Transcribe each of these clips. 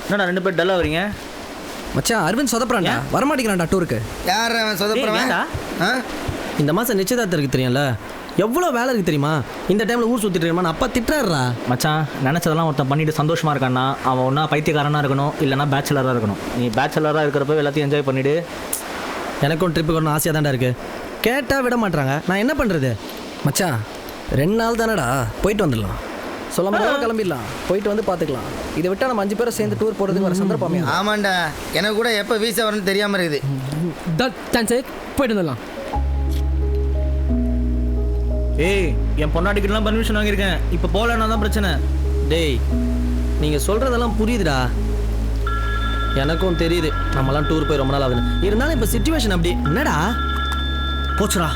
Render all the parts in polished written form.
என்னடா 2 பேர் டல்லாக வரீங்க? மச்சான் அரவிந்த் சொதப்புறான்டா, வரமாட்டேங்கிறான்டா டூருக்கு. யார் அவன் சொதப்புறவன்? இந்த மாதம் நிச்சயதார்த்தம் இருக்கு தெரியும்ல, எவ்வளோ வேலை இருக்குது தெரியுமா? இந்த டைமில் ஊர் சுற்றிட்டு இருக்கான், அப்பா திட்டுறாருடா. மச்சான் நினச்சதெல்லாம் ஒருத்தன் பண்ணிட்டு சந்தோஷமாக இருக்கான்னா அவன் ஒன்றா பைத்தியக்காரனாக இருக்கணும், இல்லைனா பேச்சுலராக இருக்கணும். நீ பேச்சுலராக இருக்கிறப்ப எல்லாத்தையும் என்ஜாய் பண்ணிவிடு. எனக்கும் ட்ரிப்புக்கு வரணும் ஆசையாக தான்டா இருக்குது. கேட்டால் விட மாட்டாங்க, நான் என்ன பண்ணுறது? மச்சான் 2 நாள் தானடா, போயிட்டு வந்துடலாம். சொல்லாம கிளம்பிடலாம், போயிட்டு வந்து பார்த்துக்கலாம். இதை விட்டால் நம்ம 5 பேரை சேர்ந்து டூர் போகிறதுக்கு வர சந்தர்ப்பமே. ஆமாண்டா, எனக்கு கூட எப்போ வீசா வரணும்னு தெரியாமல் இருக்குது. போயிட்டு வந்துடலாம். ஏய், என் பொண்ணாடிக்கிட்டலாம் பர்மிஷன் வாங்கியிருக்கேன், இப்போ போகலன்னா தான் பிரச்சனை. டேய், நீங்கள் சொல்கிறதெல்லாம் புரியுதுடா, எனக்கும் தெரியுது. நம்மலாம் டூர் போய் ரொம்ப நாள் ஆகுது. இருந்தாலும் இப்போ சிச்சுவேஷன் அப்படி. என்னடா போச்சுடா,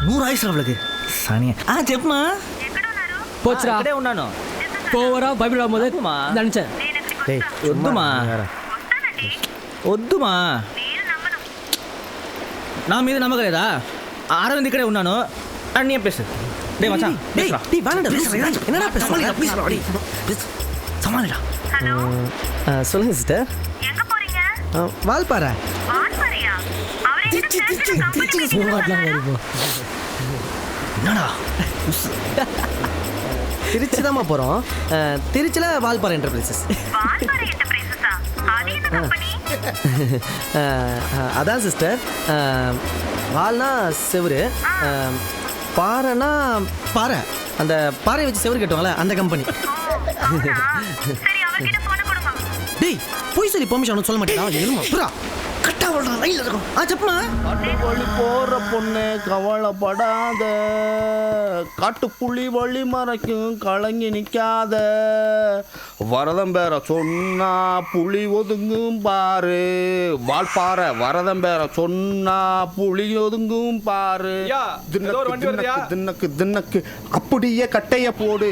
100 ஆயிடுச்சு அவளுக்கு. சானியா చెప్పుமா పోచ్చురా అక్కడే ఉన్నాను. పోవరా బైబిల్ రామోదే దంచే. டேய் వద్దుమా వద్దుమా, నా మీద నమ్మకం లేదా? అరవింద్ ఇక్కడే ఉన్నాను అని నేను పేసు. டேய் மச்சான், டேய் டேய் வாங்கடா. என்னடா பேசுறீங்க? ப்ளீஸ் வாடி. சமாளிடா. ஹலோ, சொல்லுங்க சிஸ்டர். எங்க போறீங்க? வால்பாறை. வால்பாறையா? அவரே என்னடா திருச்சி தான்மா போகிறோம். திருச்சியில் வால்பாறை என்டர்பிரைசஸ். வால்பாறை என்டர்பிரைசஸா? அது என்ன கம்பெனி? அதான் சிஸ்டர், வால்னா செவரு, பாறைனா பாறை, அந்த பாறையை வச்சு செவரு கட்டுவாங்களே அந்த கம்பெனி. சரி, அவர்கிட்ட போன கொடுங்க. டேய் போய் சரி பெர்மிஷன் சொல்ல மாட்டேன். எழுமா புரா கட்டா வளர்றான் ரயில் இருக்கும். செப்புமா. வழி போற பொண்ணு கவலைப்படாத, காட்டுப்புள்ளி வழி மறைக்கும் கலங்கி நிற்காத, வரதம் பேர சொன்னா புலி ஒதுங்கும் பாரு, வால்பாறை வரதம் பேர சொன்னா புலி ஒதுங்கும் பாரு. தின்னக்கு தின்னக்கு அப்படியே கட்டைய போடு,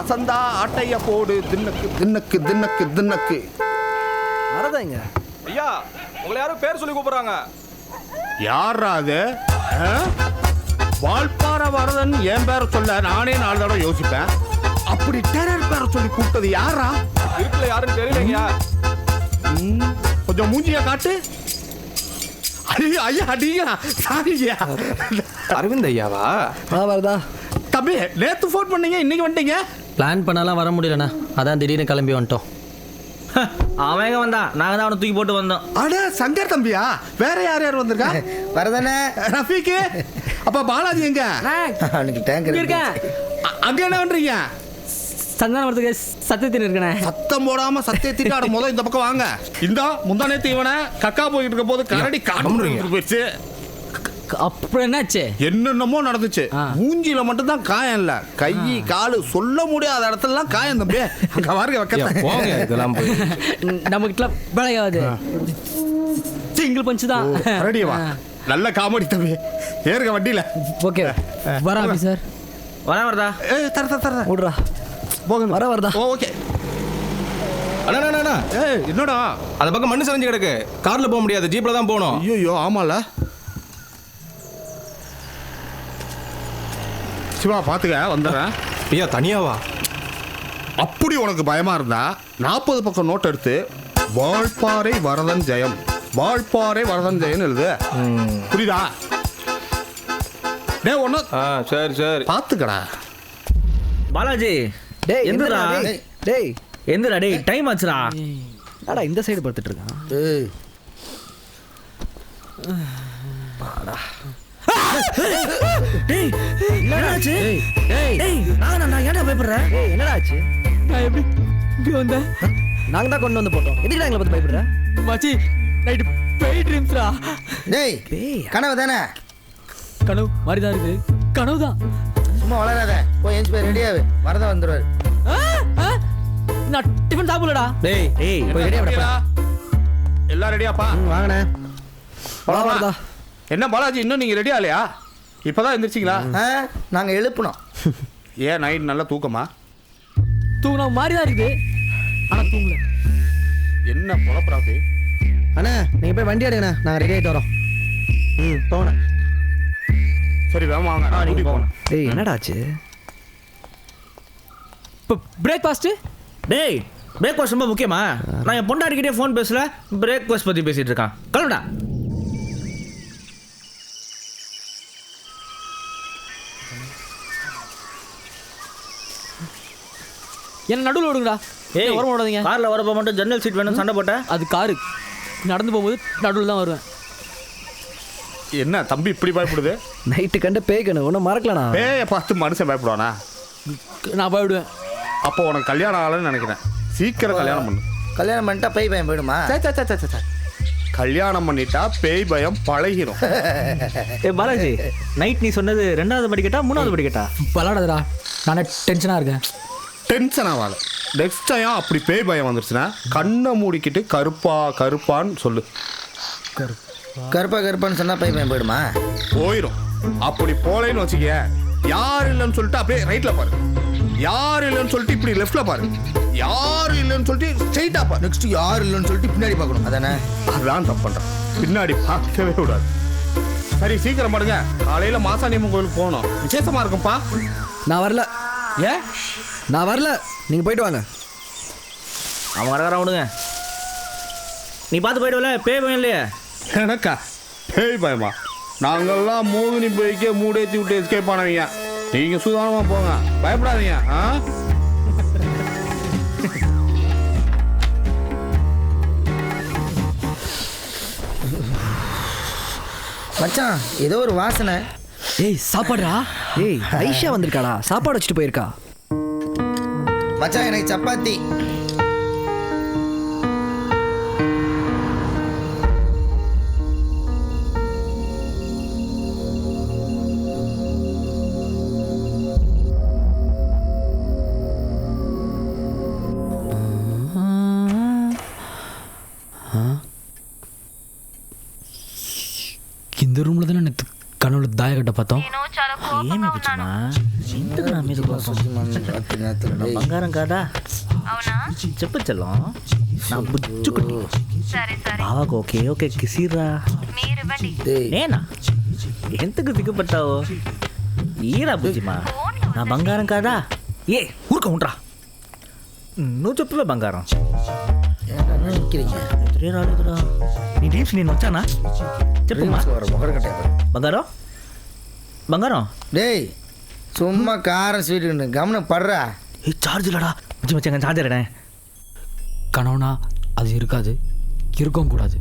அசந்தா ஆட்டைய போடு, தின்னக்கு தின்னக்கு தின்னக்கு தின்னக்கு. வரதாங்க ஐயா, உங்களை யாரும் பேர் சொல்லி கூப்பிடுறாங்க. யாரா அது? வால்பாறை வரதன் என் பேரை சொல்ல நானே 4 தடவை யோசிப்பேன். அப்படி டெரர் பேரை சொல்லி கூப்பிட்டது யாரா? இருக்குல்ல, யாருன்னு தெரியலைங்கய்யா. கொஞ்சம் மூஞ்சியா காட்டு. ஐயா அடியா, சாரியா. அரவிந்த் ஐயாவா? வரதா தம்பி, நேத்து ஃபோன் பண்ணீங்க, இன்னைக்கு வந்துட்டீங்க. பிளான் பண்ணாலாம் வர முடியலண்ணா, அதான் திடீர்னு கிளம்பி வந்துட்டோம். அவன் எங்க வந்தான், நாங்கள் தான் அவனை தூக்கி போட்டு வந்தோம். அட சங்கர் தம்பியா, வேற யார் வந்திருக்கா? வரதானே ரஃபீக்கு. அப்ப பாலாஜி எங்க? அவனுக்கு டேங்கர் இருக்கேன். அங்க என்ன பண்றீங்க? சந்தானம் வரதுக்கு சத்தியத்தின் இருக்கனே. சத்தம் போடாம சத்தியத்திட்டு ஆட போதும். இந்த பக்கம் வாங்க. இந்த முந்தானே இவனை கக்கா போயிட்டு இருக்க போது கரடி காட்டு போயிடுச்சு. அப்புறம் என்னாச்சு? என்னென்னமோ நடந்துச்சு. மூஞ்சில மட்டும் தான் காயம் இல்ல, கை காலு சொல்ல முடியாத இடத்துலலாம் காயம். தம்பி அங்க பாருங்க, வைக்க போங்க. இதெல்லாம் போய் நம்ம கிட்ட வேலையாவது சிங்கிள் பஞ்ச் தான். ரெடியா? நல்ல காமெடி தம்பி. ஏறுங்க வண்டியில. ஓகே வரா சார். வரதா? ஏய் தர தர தர விடுறா போங்க. வரதா? ஓகே. அண்ணா, ஏய் என்னடா அந்த பக்கம் மண்ணு சரிஞ்சு கிடக்கு, கார்ல போக முடியாது, ஜீப்ல தான் போகணும். ஐயோ ஆமால. சிவா பாத்துக்க, வந்துடுறேன். ஐயா தனியாவா? அப்படி உனக்கு பயமா இருந்தா 40 பக்கம் நோட் எடுத்து வால்பாறை வரதன் ஜெயம், வால்பாறை வரதன் ஜெயம் எழுது. புரியுதா? டேய் ஒண்ணு சரி சரி பாத்துக்கடா. பாலாஜி டேய் எந்திரா. டேய் எந்திரா டேய், டைம் ஆச்சுடா. அடா இந்த சைடு படுத்துட்டு இருக்கான். ஏய் டேய் என்னடாச்சு? டேய் நான் ஏன்டா பயப்படுற? என்னடா ஆச்சு? நான் எப்படி இப்படி வந்தேன்? நாங்க தான் கொண்டு வந்து போட்டோம். எதுக்கு எங்களை பத்தி பயப்படுற? மச்சி நைட் பேய் ட்ரீம்ஸ்ரா. டேய் கனவு தானே? கனவு மாதிரி தான் இருக்குது. கனவு தான். சும்மா வளராத, போய் எஞ்சி போய் ரெடியாவு, வரதா வந்துடுவார். நான் டிஃபன் சாப்பிடலடா. டேய் போய் ரெடியா விடப்பா. எல்லாம் ரெடியாப்பா? வாங்கண்ணே. வரதா? என்ன பாலாஜி, இன்னும் நீங்க ரெடி ஆலையா? இப்பதான் எந்திரிச்சிங்களா? நாங்க எழுப்பணும். ஏன் நைட் நல்லா தூக்கமா? தூங்கின மாதிரி தான் இருக்குது, ஆனா தூங்கல. என்ன பொழப்புறாப்பி? அண்ணா நீங்க போய் வண்டி எடுங்கண்ணா, நாங்க ரெடி ஆயிட்டு வரோம். போனேன். சரி வேமா வாங்க, கூட்டி போங்க. டேய் என்னடா ஆச்சு? இப்போ பிரேக்ஃபாஸ்ட்? டேய் பிரேக்ஃபாஸ்ட் ரொம்ப முக்கியமா? நான் என் பொண்டாடிக்கிட்டே ஃபோன் பேசல, பிரேக்ஃபாஸ்ட் பற்றி பேசிகிட்டு இருக்கான். கிளம்புடா. என்ன நடுவில் விடுங்கடா. ஏய் வர விடாதீங்க. காரில் வரப்போ மட்டும் ஜன்னல் சீட் வேணும் சண்டை போட்ட. அது காரு, நடந்து போகும்போது நடுவில் தான் வருவேன். என்ன தம்பி இப்படி பயப்படுது? நைட்டு கண்டு பேய்க்கணும் ஒன்றும் மறக்கலண்ணா. பேயை பார்த்து மனுஷன் பயப்படுவானா? நான் போய்விடுவேன். அப்போ உனக்கு கல்யாணம் ஆகலன்னு நினைக்கிறேன். சீக்கிரம் கல்யாணம் பண்ணு. கல்யாணம் பண்ணிட்டா பேய் பயம் போயிடுமா? கல்யாணம் பண்ணிட்டா பேய் பயம் பழகிடும். ஏ பாலாஜி, நைட் நீ சொன்னது 2வது படிக்கட்டா 3வது படிக்கட்டா? பலாடாதடா, நானே டென்ஷனாக இருக்கேன். டென்ஷன் ஆகாத. நெக்ஸ்ட் டைம் அப்படி பேய் பயம் வந்துருச்சுன்னா கண்ணை மூடிக்கிட்டு கருப்பா கருப்பான்னு சொல்லு. கருப்பா கருப்பான்னு சொன்னா பேய் பயம் போயிடுமா? போயிடும். அப்படி போலேன்னு வச்சுக்க, யார் இல்லைன்னு சொல்லிட்டு அப்படியே ரைட்ல பாரு, யார் இல்லைன்னு சொல்லிட்டு இப்படி லெஃப்ட்ல பாரு, யார் இல்லைன்னு சொல்லிட்டு ஸ்ட்ரைட்டா பாரு. நெக்ஸ்ட் யார் இல்லைன்னு சொல்லிட்டு பின்னாடி பார்க்கணும். அதானே? அதான் தப்பு பண்றேன். பின்னாடி பார்க்கவே விடாது. சரி சீக்கிரம் படுங்க. காலையில மாசாணியம்மன் கோயிலுக்கு போகணும். விசேஷமா இருக்கும்பா. நான் வரல. ஏன்? நான் வரல, நீங்கள் போயிட்டு வாங்க. அவன் வர விடுங்க. நீ பார்த்து போயிடுவல, பேய் பயம் இல்லையே. எனக்கா பேய் பயமா? நாங்கெல்லாம் மோகினி பேய்க்கே மூடேற்றி விட்டு எஸ்கேப் ஆனவங்க. நீங்க சுதாரணமா போங்க, பயப்படாதீங்க. மச்சான் ஏதோ ஒரு வாசனை. ஏய் சாப்பாடுறா. ஏய் ஐஷா வந்திருக்காடா, சாப்பாடு வச்சுட்டு போயிருக்கா. மச்சான் எனக்கு சப்பாத்தி. இந்த ரூமில் தானே நேற்று கனவுல தாயக்கட்டை பார்த்தோம். నేను చాలా కోపంగా ఉన్నాను. ఎందుకు నా మీద కోపం? నా బంగారం కాదా? అవునా? చెప్పు చెల్లం, నా బుచ్చుకుని సరే సరే, బావకు ఓకే ఓకే కిసిరా. మీరివ్వండి. నేనా? ఎంతకు దిగుపట్టావు? ఈరా బుజ్జిమా, నా బంగారం కాదా? ఏ ఊరుకో ఉండరా. నువ్వు చెప్పవే బంగారం. நிற்கிறீங்க ఎదురే రాలేదురా. నీ డ్రీమ్స్ నేను వచ్చానా? చెప్పమ్మా. బంగారం బంగారం. டேய் சும்மா காரம் ஸ்வீட்டு கவனம் படுறா. ఏ చార్జ్ ఇలాడా? மச்சி மச்சி எங்க சார்ஜர் இடேன். கனவுனா அது இருக்காது, இருக்கவும் கூடாது.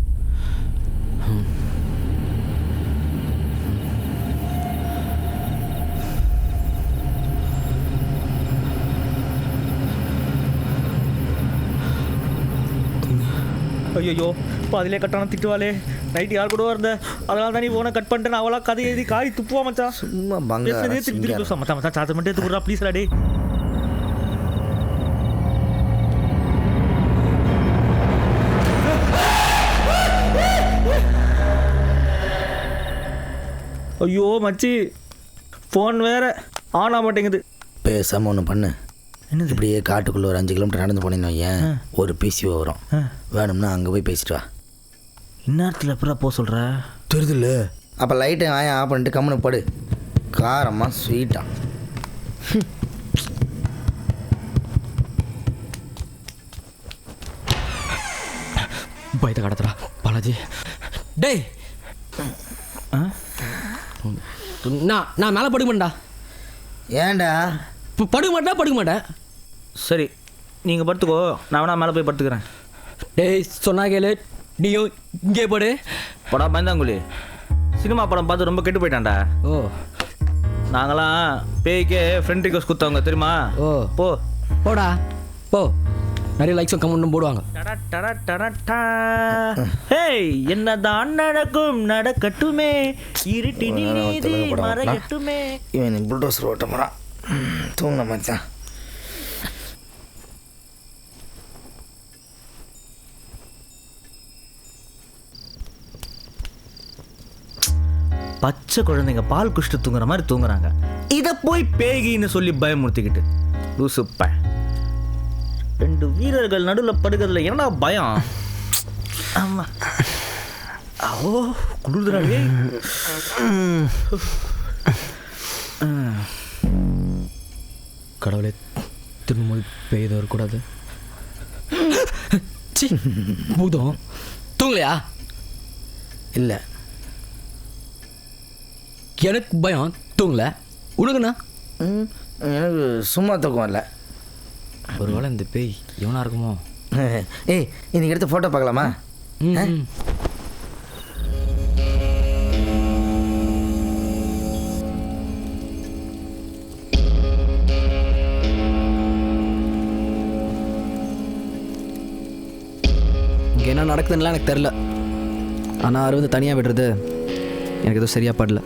ஐயோ பாதிலே கட்டான திட்டுவாளே. நைட்டு யார் கூட இருந்த, அதனால தான் நீ போனை கட் பண்ணிட்டு நான் அவளா கதை எழுதி காய் துப்புவா மச்சான். சும்மா பேசுனதே திருப்பி திருப்பி பேசுவா. மச்சான் மச்சான் சார்ஜர் மட்டும் எடுத்து விட்றா ப்ளீஸ்டா. டே ஐயோ மச்சி, ஃபோன் வேற ஆன் ஆக மாட்டேங்குது. பேசாமல் ஒன்று பண்ணு. என்னது? இப்படியே காட்டுக்குள்ளே ஒரு 5 கிலோமீட்டர் நடந்து போனேன்னு ஏன் ஒரு பிசிஓ வரும். வேணும்னா அங்கே போய் பேசிட்டு வா. இந்நேரத்தில் எப்படா போக சொல்கிற? தெரியுதுல்ல. அப்போ லைட்டை ஆயா ஆஃப் பண்ணிட்டு கம்முன்னு படு. காரமாக ஸ்வீட்டாக. பயத்தை கடத்துறா பாலாஜி. டேய் நான் மேலே படுக்க மாட்டேன்டா. ஏன்டா? படுக்க மாட்டேன். சரி நீங்கள் படுத்துக்கோ, நான் வேணா மேலே போய் படுத்துக்கிறேன். டேய் சொன்னா கேளு, நீயும் இங்கே படு. படம் பயந்தாங்குழி சினிமா படம் பார்த்து ரொம்ப கெட்டு போயிட்டான்டா. ஓ நாங்களாம் பேய்க்கே ஃப்ரெண்ட் ரிக்வஸ்ட் கொடுத்தவங்க தெரியுமா? ஓ போ போடா போ. நிறைய லைக்ஸும் கமெண்ட்டும் போடுவாங்க. ஹேய் என்னதான் நடக்கும் நடக்கட்டுமே, இருட்டினில் நீதி மறையட்டுமே. இவன் புல்டோசர் ஓட்ட போகிறான். தூங்கின மச்சான். பச்சை குழந்தைங்க பால் குடிச்சிட்டு தூங்குற மாதிரி தூங்குறாங்க. இதை போய் பேகின்னு சொல்லி பயமுறுத்திக்கிட்டு லூசுப்ப. 2 வீரர்கள் நடுவில் படுகிறதுல என்னடா பயம்? ஆமா ஓ குளிர்துறாளே. கடவுளே திரும்ப பெய்து வரக்கூடாது. சி பூதம் தூங்கலையா? இல்லை, எனக்கு பயம் தூங்கல. உனக்குண்ணா? எனக்கு சும்மா தூக்கம் இல்லை. ஒருவேளை இந்த பேய் எவனா இருக்குமோ? ஏய், இன்னைக்கு எடுத்து ஃபோட்டோ பார்க்கலாமா? இங்கே என்ன நடக்குதுன்னுலாம் எனக்கு தெரில. ஆனால் அரவிந்த் தனியாக விடுறது எனக்கு எதுவும் சரியாக படல.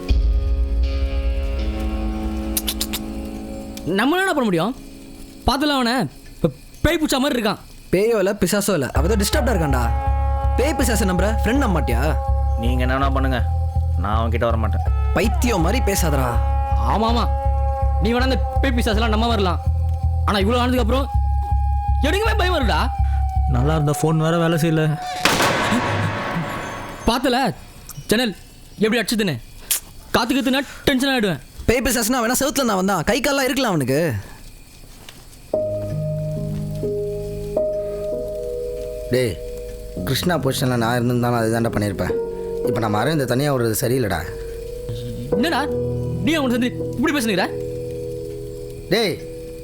நம்மளால என்ன பண்ண முடியும்? பார்த்துல அவனை பேய் பிடிச்ச மாதிரி இருக்கான். பேயோ இல்லை பிசாசோ இல்லை, அவள் தான் டிஸ்டர்ப்டாக இருக்கான்டா. பேய் பிசாசை நம்புற ஃப்ரெண்ட் நம்ப மாட்டியா? நீங்கள் என்ன பண்ணுங்க, நான் அவன்கிட்ட வர மாட்டேன். பைத்தியம் மாதிரி பேசாதடா. ஆமாம் ஆமாம், நீ வேணா அந்த பேய் பிசாசெல்லாம் நம்ம வரலாம். ஆனால் இவ்வளோ ஆனதுக்கப்புறம் எனக்குமே பயம் வருடா. நல்லா இருந்த ஃபோன் வேறு வேலை செய்யல. பார்த்தல ஜன்னல் எப்படி அடிச்சதுன்னு. காத்துக்குத்துனா டென்ஷன் ஆகிடுவேன். பேய் பிசாசுனா வேணா செவுத்துல நான் வந்தான், கை கால்லாம் இருக்கலாம் அவனுக்கு. டேய், கிருஷ்ணா பொசிஷனில் நான் இருந்திருந்தாலும் அதுதான்டா பண்ணியிருப்பேன். இப்போ நம்ம அரவிந்த் தனியாக விடுறது சரியில்லைடா. என்னடா நீ அவனை சேர்ந்து இப்படி பேசுனீங்க? டேய்,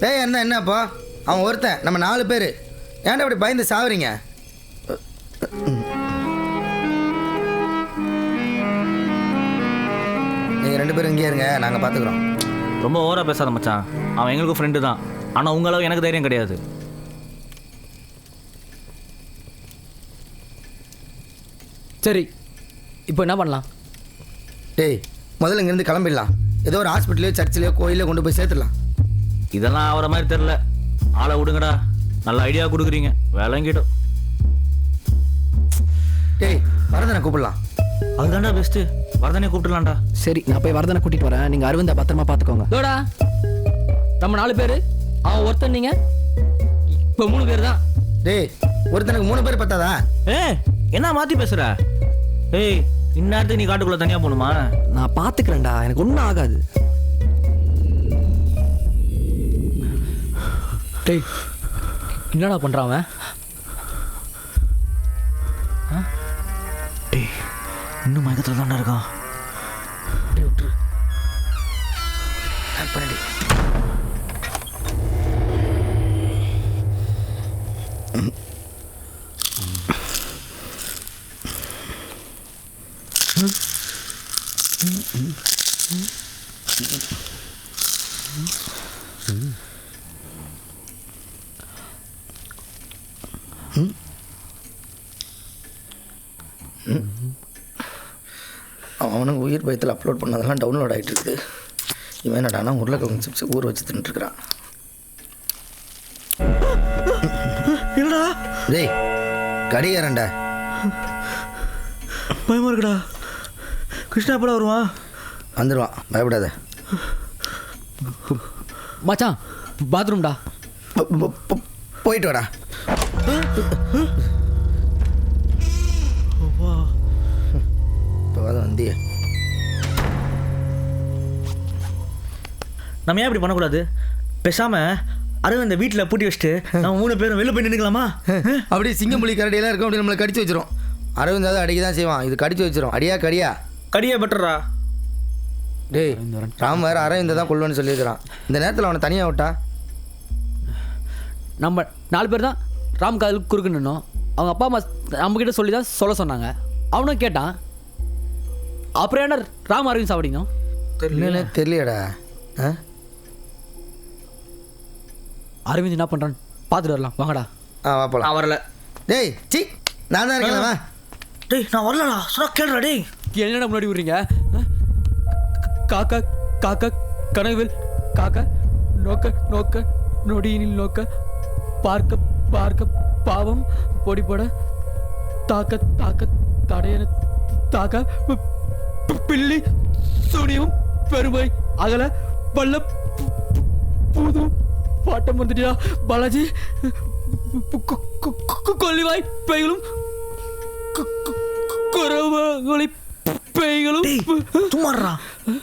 பேய் இருந்தால் என்னப்பா? அவன் ஒருத்தன், நம்ம 4 பேர். ஏன்டா அப்படி பயந்து சாவுறீங்க? நீங்கள் 2 பேரும் இங்கே இருங்க, நாங்கள் பார்த்துக்குறோம். ரொம்ப ஓவராக பேசாத மச்சான். அவன் எங்களுக்கு ஃப்ரெண்டு தான், ஆனால் உங்களவு எனக்கு தைரியம் கிடையாது. சரி, இப்போ என்ன பண்ணலாம்? டேய், முதல்ல இங்கேருந்து கிளம்பிடலாம். ஏதோ ஒரு ஹாஸ்பிட்டலையோ சர்ச்சிலையோ கோயிலையோ கொண்டு போய் சேர்த்துடலாம். இதெல்லாம் ஆகிற மாதிரி தெரில. ஆளை விடுங்கடா, நல்ல ஐடியா கொடுக்குறீங்க, விளங்கிடும். டேய், வரதனை கூப்பிடலாம். அதுதான்டா பெஸ்ட்டு, வரதனே கூப்பிட்டுலாம்டா. சரி, நான் போய் வரதனை கூட்டிகிட்டு வரேன். நீங்கள் அரவிந்தை பத்திரமா பார்த்துக்கோங்க. தோடா, நம்ம 4 பேர், அவன் ஒருத்தன், நீங்கள் இப்போ 3 பேர் தான். டேய், ஒருத்தனுக்கு 3 பேர் பத்தாதா? என்ன மாற்றி பேசுகிற? ஏய், இந்நேரத்துக்கு நீ காட்டுக்குள்ளே தனியாக போகணுமா? நான் பார்த்துக்கிறேன்டா, எனக்கு ஒன்றும் ஆகாது. டேய், என்னடா பண்ணுறான் அவன்? டேய், இன்னும் மயக்கத்தில் தான்டா இருக்கான். பண்ணி அவனுக்கு உயிர் பயத்தில் அப்லோட் பண்ணதெல்லாம் டவுன்லோட் ஆகிட்டு இருக்குது. இவன் என்னடானா உருளைக்கிழங்கு சிப்ஸ் ஊற வச்சு தின்னுட்டுருக்கிறான். இல்லடா, டேய், கடிகாரண்டா. பயமா இருக்குடா. கிருஷ்ணா எப்படா வருவான்? வந்துடுவான், பயப்படாத. மச்சான், பாத்ரூம்டா. போயிட்டு வாடா. இப்போ வந்திய நம்ம ஏன் இப்படி பண்ணக்கூடாது? பேசாம அரவிந்த் இந்த வீட்டில் பூட்டி வச்சுட்டு நம்ம 3 பேரும் வெளில போய் நின்றுக்கலாமா? அப்படியே சிங்கம்புலி கரடியெல்லாம் இருக்கும், அப்படி நம்மளை கடிச்சு வச்சிரும். அரவிந்த் அதை அடிக்க தான் செய்வான், இது கடிச்சு வச்சிரும். அடியா கடியா? கடியா பெட்டரா? டேய், ராம் வேறு அரவிந்த் தான் கொள்ளுன்னு சொல்லியிருக்கிறான். இந்த நேரத்தில் அவனை தனியாக விட்டா நம்ம 4 பேர் தான் ராம் காதலுக்கு குறுக்கு நின்னோம். அவங்க அப்பா அம்மா நம்மக்கிட்ட சொல்லி தான் சொல்ல சொன்னாங்க. அவனும் கேட்டான். அப்புறம் என்ன ராம் அரவிந்த் சாப்பிடணும்? தெரியலடா. அரவிந்த் என்ன பண்ணுறான்னு பார்த்துட்டு வரலாம், வாங்கடா. வா போலாம். நான் வரல. டேய், சி, நான் தான் இருக்கேன். வா. டேய், நான் வரலடா. சொன்னா கேளுடா. டேய், என்னடா முன்னாடி விடுறீங்க? காக்கா காக்கா கனவில் காக்கா நோக்க நோக்க நொடியினில் நோக்க பார்க்க பார்க்க பாவம் பொடி போட தாக்க தாக்க தடையன தாக்க பில்லி சூனியம் பெருமை அகல பல்ல புது பாட்டம் வந்துட்டியா பாலாஜி? கொல்லிவாய் பெய்களும் குறவங்களை பேய்களும். சும்மாடுறா.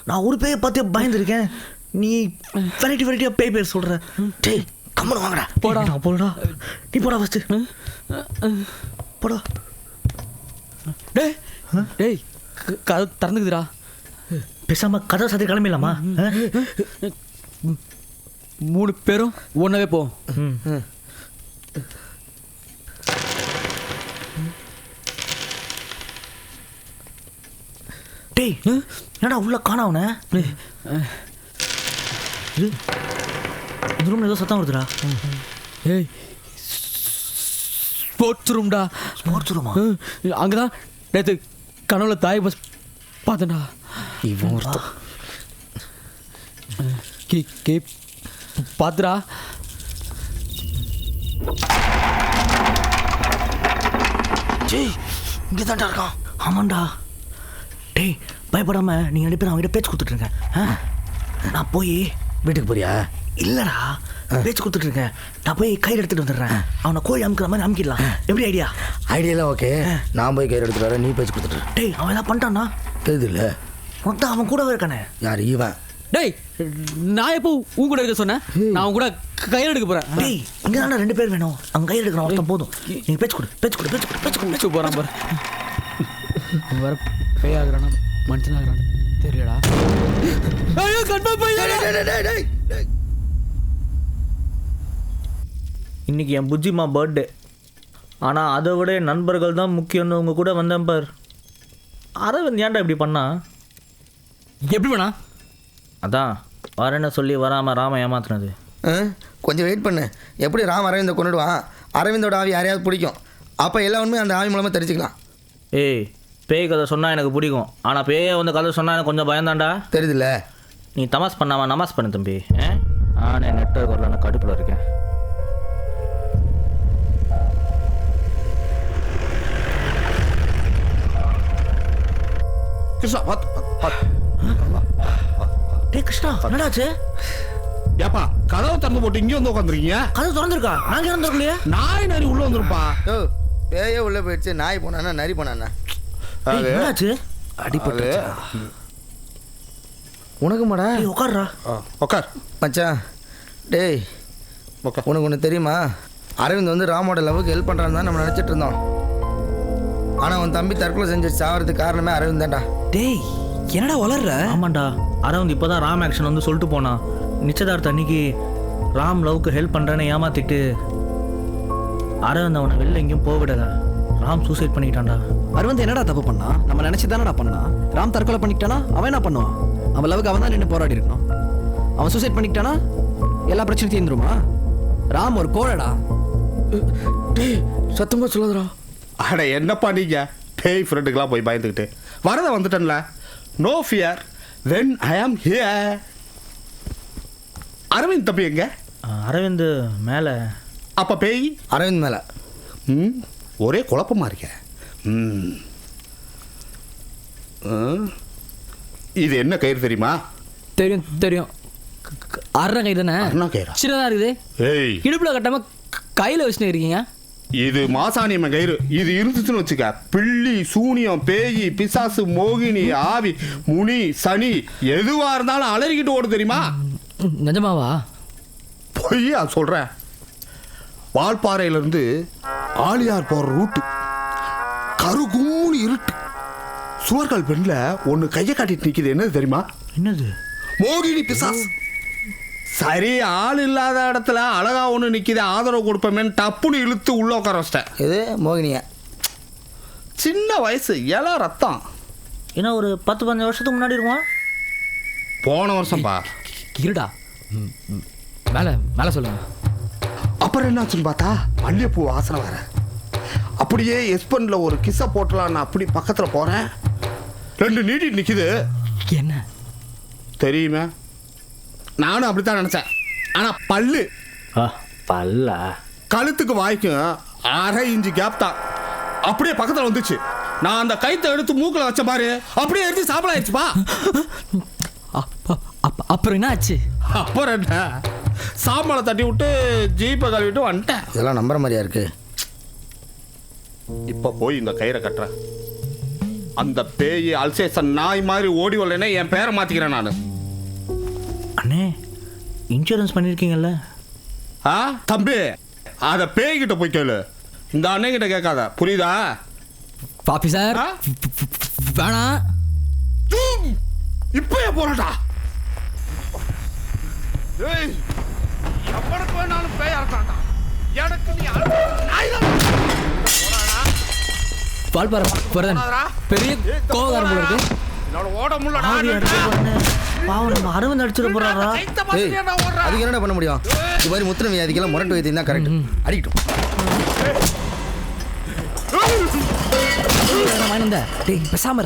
நான் ஒரு பேயை பார்த்து பயந்துருக்கேன், நீ வெரைட்டியாக பேய் பேர் சொல்கிற. டேய், கம்முன்னு வாங்கடா. போடா. போடா நீ போடா ஃபர்ஸ்ட் போடா. டேய் டேய் கதை திறந்துக்குதுடா. பேசாம கதை சதி கிளம்பிடலாமா? 3 பேரும் ஒன்றாவே போ. டேய் என்னடா உள்ள காணவன? இந்த ரூம்ல ஏதோ சத்தம் வருதுடா. ஏய் ஸ்போர்ட்ஸ் ரூம்டா. ஸ்போர்ட்ஸ் ரூமா? அங்கே தான் நேற்று கனவுல தாய் பஸ் பார்த்தேன்டா. இவன் ஒருத்தன். கே பார்த்துடா. டேய் இங்கே தான்டா இருக்கான். ஆமாண்டா. டேய் பயப்படாம நீங்கள் 2 பேரும் அவங்ககிட்ட பேச்சு கொடுத்துட்ருங்க. நான் போய் வீட்டுக்கு போறியா? இல்லைடா பேச்சு கொடுத்துட்ருக்கேன். நான் போய் கயிறு எடுத்துகிட்டு வந்துடுறேன். அவனை கோழி அமுக்கிற மாதிரி அமுக்கிடலாம். எப்படி ஐடியா? ஐடியாலாம் ஓகே. நான் போய் கயிறு எடுத்துட்டு வரேன், நீ பேச்சு கொடுத்துட்டு. டேய் அவன் எதாவது பண்ணிட்டான்னா? தெரியுது இல்லை, மொத்தம் அவன் கூடவே இருக்கானே. யார் இவன்? டேய் நான் எப்போ உன் கூட இருக்க சொன்னேன்? நான் உன் கூட கையில் எடுக்க போகிறேன். டேய் இங்கே தானே 2 பேர் வேணும். அங்கே கயிறு எடுக்கிறான் ஒருத்தன் போதும். நீங்கள் பேச்சு கொடு பேச்சு கொடு பேச்சு கொடு பேச்சு கொடு பேச்சு போகிறான் பாரு. வேற பேயாகிறானா மனுஷனாகிறான்னு தெரியலடா. ஐயோ கன்ஃபார்ம் போய். இன்னைக்கு என் புஜ்ஜிமா பர்த்டே. ஆனால் அதை விட என் நண்பர்கள் தான் முக்கியம்னு உங்கள் கூட வந்தேன் பார். அரவிந்த் ஏன்டா இப்படி பண்ணா? எப்படி வேணா? அதான் வரேன்னு சொல்லி வராமல் ராம ஏமாத்துனது. கொஞ்சம் வெயிட் பண்ணு. எப்படி ராம் அரவிந்தை கொண்டுடுவான்? அரவிந்தோட ஆவி யாரையாவது பிடிக்கும். அப்போ எல்லா உண்மையும் அந்த ஆவி மூலமாக தெரிஞ்சுக்கலாம். ஏய் பேய் கதை சொன்னால் எனக்கு பிடிக்கும். ஆனால் பேயை வந்து கதை சொன்னால் எனக்கு கொஞ்சம் பயந்தாண்டா. தெரியுதுல்ல? நீ தமாஸ் பண்ணாமல் நமாஸ் பண்ணு தம்பி. நானே நெட்வொர்க் வரல, நான் கடுப்பில் இருக்கேன். கிருஷ்ணா பார்த்து. டேய் கிருஷ்ணா என்னடாச்சு? ஏப்பா கதவை திறந்து போட்டு இங்கே வந்து உட்காந்துருக்கீங்க. கதை திறந்துருக்கா? நாங்கள் திறந்துருக்கலையே. நாய் நரி உள்ள வந்துருப்பா. ஓ பேயே உள்ளே போயிடுச்சு. நாய் போனானா நரி போனானா? என்னாச்சு? அடிப்பட்டு உனக்கு மாடா. டேய் உட்கார்றா. உட்கார் மச்சான். டேய் உட்கார். உனக்கு ஒன்று தெரியுமா? அரவிந்த் வந்து ராமோட லவ்வுக்கு ஹெல்ப் பண்ணுறான்னு தான் நம்ம நினச்சிட்டு இருந்தோம். ஆனால் அவன் தம்பி தற்கொலை செஞ்சு சாவறதுக்கு காரணமே அரவிந்த் தான்டா. டேய் என்னடா வளர்ற? ஆமாண்டா அரவிந்த் இப்போ தான் ராம் ஆக்ஷன் வந்து சொல்லிட்டு போனான். நிச்சயதார்த்த அன்னைக்கு ராம் லவ்க்கு ஹெல்ப் பண்ணுறேன்னு ஏமாத்திட்டு அரவிந்த் அவனை வெளில எங்கேயும் போவிடல. ராம் சூசைட் பண்ணிக்கிட்டான்டா. அரவிந்த் என்னடா தப்பு பண்ணா? நம்ம நினச்சி தானடா பண்ணா. ராம் தற்கொலை பண்ணிக்கிட்டானா அவன் என்ன பண்ணுவான்? அவன் லவுக்கு அவன் தான் நின்று போராடி இருக்கணும். அவன் சூசைட் பண்ணிக்கிட்டானா எல்லா பிரச்சனையும் தீர்ந்துருமா? ராம் ஒரு கோழடா. டேய் சத்தமாக சொல்லாதடா. அட என்னப்பா நீங்க பேய் ஃப்ரெண்டுக்கெல்லாம் போய் பயந்துக்கிட்டு வரத வந்துட்டேன்ல. No fear when I am here. Aravind தம்பி எங்க? அரவிந்த் மேலே. அப்ப பேய் அரவிந்த் மேலே. ஒரே குழப்பமா இருக்க. இது என்ன கயிறு தெரியுமா? தெரியும் தெரியும். அரை கை தானே? அண்ணா கயிறா? சின்னதாக இருக்குது. ஏய் இடுப்பில் கட்டாமல் கையில் வச்சுன்னு இருக்கீங்க. இது மாசாணியம்மன் கயிறு. இது இருந்துச்சுன்னு வச்சுக்க பிள்ளி சூனியம் பேய் பிசாசு மோகினி ஆவி முனி சனி எதுவா இருந்தாலும் அலறிக்கிட்டு ஓடு தெரியுமா? நிஜமாவா? பொய்யா சொல்றேன். வால்பாறையிலிருந்து ஆலியார் போற ரூட்டு கருகும்னு இருட்டு. சுவர்கள் பெண்ல ஒன்று கையை காட்டிட்டு நிற்கிது. என்னது தெரியுமா? என்னது? மோகினி பிசாசு. சரி ஆள் இல்லாத இடத்துல அழகா ஒன்று நிற்கிது, ஆதரவு கொடுப்பேன்னு டப்புன்னு இழுத்து உள்ள உட்கார வச்சிட்டேன். இது மோகினியா? சின்ன வயசு இள ரத்தம். ஏன்னா ஒரு 10-15 வருஷத்துக்கு முன்னாடி இருக்குமா? போன வருஷம்பா. இருடா. மேலே மேலே சொல்லுங்க. அப்புறம் என்னாச்சுன்னு பார்த்தா மல்லிகைப்பூ வாசனை வர. அப்படியே எஸ்பன்ல ஒரு கிஸ்ஸை போட்டலாம். நான் அப்படி பக்கத்தில் போகிறேன். 2 நீட்டிட்டு நிற்கிது. என்ன தெரியுமே? நானும் அப்படித்தான் நினச்சேன். ஆனால் பல்லு பல்லா? கழுத்துக்கு வாய்க்கும் 1/2 இன்ச்சு கேப் தான். அப்படியே பக்கத்தில் வந்துச்சு. நான் அந்த கைத்தை எடுத்து மூக்கில் வச்ச பாரு அப்படியே எடுத்து சாப்பிட ஆயிடுச்சுப்பா. அப்புறம் என்ன ஆச்சு? அப்புறம் என்ன, சாம்பலை தட்டி விட்டு ஜீப்பை கழுவிட்டு வந்துட்டேன். இதெல்லாம் நம்புற மாதிரியா இருக்கு? இப்போ போய் இந்த கயிறை கட்டுறேன். அந்த பேய் அல்சேஷன் நாய் மாதிரி ஓடி வரலன்னா என் பேரை மாற்றிக்கிறேன் நான். அண்ணே இன்சூரன்ஸ் பண்ணியிருக்கீங்கல்ல? ஆ தம்பி அதை பேய்கிட்ட போய் கேளு, இந்த அண்ணன் கேட்காத, புரியுதா? ஆஃபீஸர் ஆ? வேணாம். இப்பயே போறடா. ஏய், எவனுக்கு வேணாலும் பேயா இருக்கான்டா. எனக்கு நீ வால்பாறை வரதன் பெரிய கோவக்காரன் போல இருக்கு. என்னோட ஓட முள்ளடா. பாவம் நம்ம அரவிந்த் அடிச்சிட போறாரா? ஏய் அதுக்கு என்னடா பண்ண முடியும்? இது மாதிரி முத்திர வியாதிக்கெல்லாம் முரட்டு வைத்தியம் தான் கரெக்ட். அடிக்கட்டும். பேசாம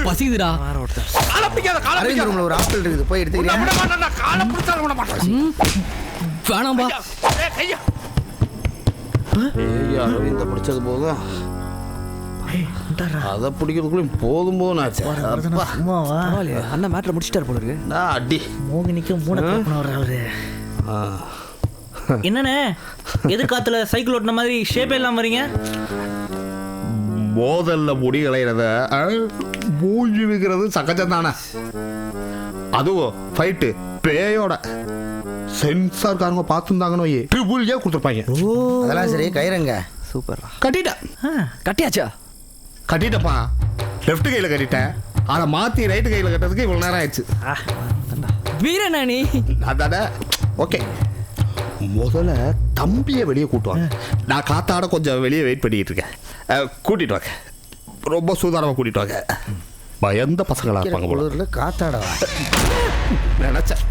பசிக்குதுடா. அரவிந்த் ரூம்ல ஒரு ஆப்பிள் இருக்குது, போய் எடுத்துக்கிறேன். வேணாம்பா. அரவிந்த பிடிச்சது போதும், அதை பிடிக்கிறதுக்குள்ளேயும் போதும் போதும் ஆச்சு. சும்மாவா? அண்ணன் மேட்ல முடிச்சிட்டாரு போல இருக்கு. அடி மோகினிக்கு மூணு கலப்பினவர் அவரு. என்னண்ணே எது காத்துல சைக்கிள் ஓட்டின மாதிரி ஷேப்பே இல்லாம வரீங்க? மோதல்ல முடி களையிறத மூஞ்சி விற்கிறது சகஜம் தானே. அதுவும் ஃபைட்டு பேயோட சென்சார்காரங்க பார்த்துருந்தாங்கன்னு ட்ரிபிள் ஏ கொடுத்துருப்பாங்க. அதெல்லாம் சரி, கயிறங்க. சூப்பர். கட்டிட்டேன். கட்டியாச்சா? கட்டிட்டப்பா, லெஃப்ட் கையில் கட்டிட்டேன். அதை மாற்றி ரைட்டு கையில் கட்டுறதுக்கு இவ்வளோ நேரம் ஆயிடுச்சு. வீரனா நீ? அதானே. ஓகே, முதல்ல தம்பியை வெளியே கூட்டுவாங்க. நான் காத்தாட கொஞ்சம் வெளியே வெயிட் பண்ணிட்டு இருக்கேன். கூட்டிட்டு வாங்க, ரொம்ப சூதானமாக கூட்டிட்டு வாங்க. பயந்த பசங்களாக இருப்பாங்க போல. குளிரில் காத்தாடவா நினச்சேன்.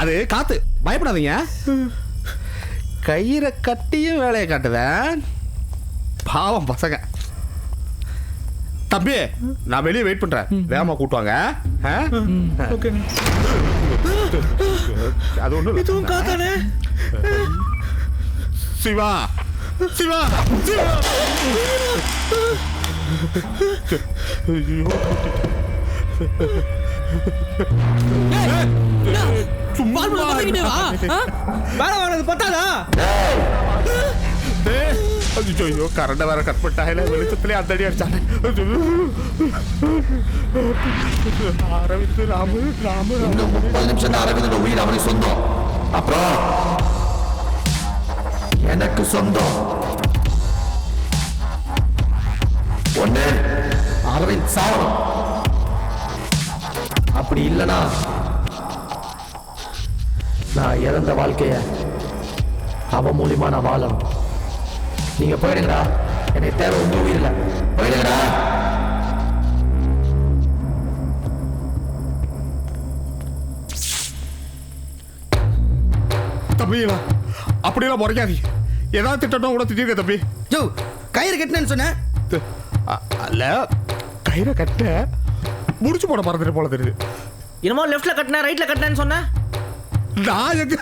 அது காத்து, பயப்படாதீங்க. கயிறை கட்டியும் வேலையை காட்டுதேன். பாவம் பசங்க. தம்பி நான் வெளியே வெயிட் பண்றேன், வேகமா கூட்டுவாங்க. அது ஒண்ணு இதுவும் காத்தானே. சிவா சிவா சிவா. வேலை வாங்கினது பத்தாதா? ஐயோ கரண்ட வேற கட் பண்ணிட்டாங்க, வெளிச்சத்திலே அந்த அடி அடிச்சாங்க. அரவிந்த் ராமு ராமு 30 நிமிஷம் தான் அரவிந்தோட உயிர் அவனுக்கு சொந்தம். அப்புறம் எனக்கு சொந்தம். ஒண்ணு அரவிந்த் சாவணும், அப்படி இல்லைனா நான் இறந்த வாழ்க்கைய அவன் மூலியமா நான் வாழணும். நீங்க போயிடுங்கடா, எனக்கு தேவை உங்க உயிர் இல்லை. போயிடுங்கடா. தம்பி அப்படியெல்லாம் முறைக்காதீங்க. ஏதாவது திட்டணும் கூட திட்டிருக்க தம்பி. ஜோ கயிறு கட்டினேன்னு சொன்னேன். அல்ல, கயிறை கட்ட முடிச்சு போட மறந்துட்டு போல தெரியுது. என்னமோ லெஃப்ட்ல கட்டின ரைட்ல கட்டினேன்னு சொன்ன. நான் எங்க,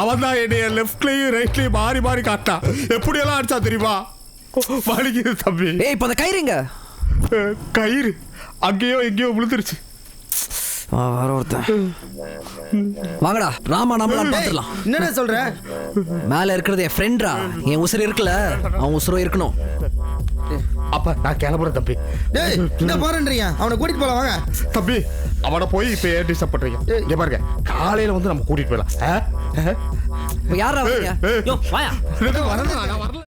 அவன் தான் என்னைய லெஃப்ட்லயும் ரைட்லயும் மாறி மாறி காட்டா. எப்படியெல்லாம் அடிச்சா தெரியுமா? வலிக்குது தம்பி. ஏய் இப்போ அந்த கயிறுங்க. கயிறு அங்கேயோ எங்கேயோ விழுந்துருச்சு. வர ஒருத்தன். வாங்கடா ராமா, நம்மளாம் பார்த்துடலாம். என்னடா சொல்ற? மேல இருக்கிறது என் ஃப்ரெண்ட்ரா. என் உசுறு இருக்குல்ல, அவன் உசுரும் இருக்கணும். அப்ப நான் கிளம்புறேன் தம்பி. டேய் என்ன போறேன்றீங்க? அவனை கூட்டிட்டு போலாம் வாங்க. தம்பி அவனை போய் இப்ப ஏன் டிஸ்டர்ப் பண்றீங்க? இங்க பாருங்க, காலையில வந்து நம்ம கூட்டிட்டு போயிடலாம். இப்போ யாரா வரீங்க? யோ வாயா. வரல.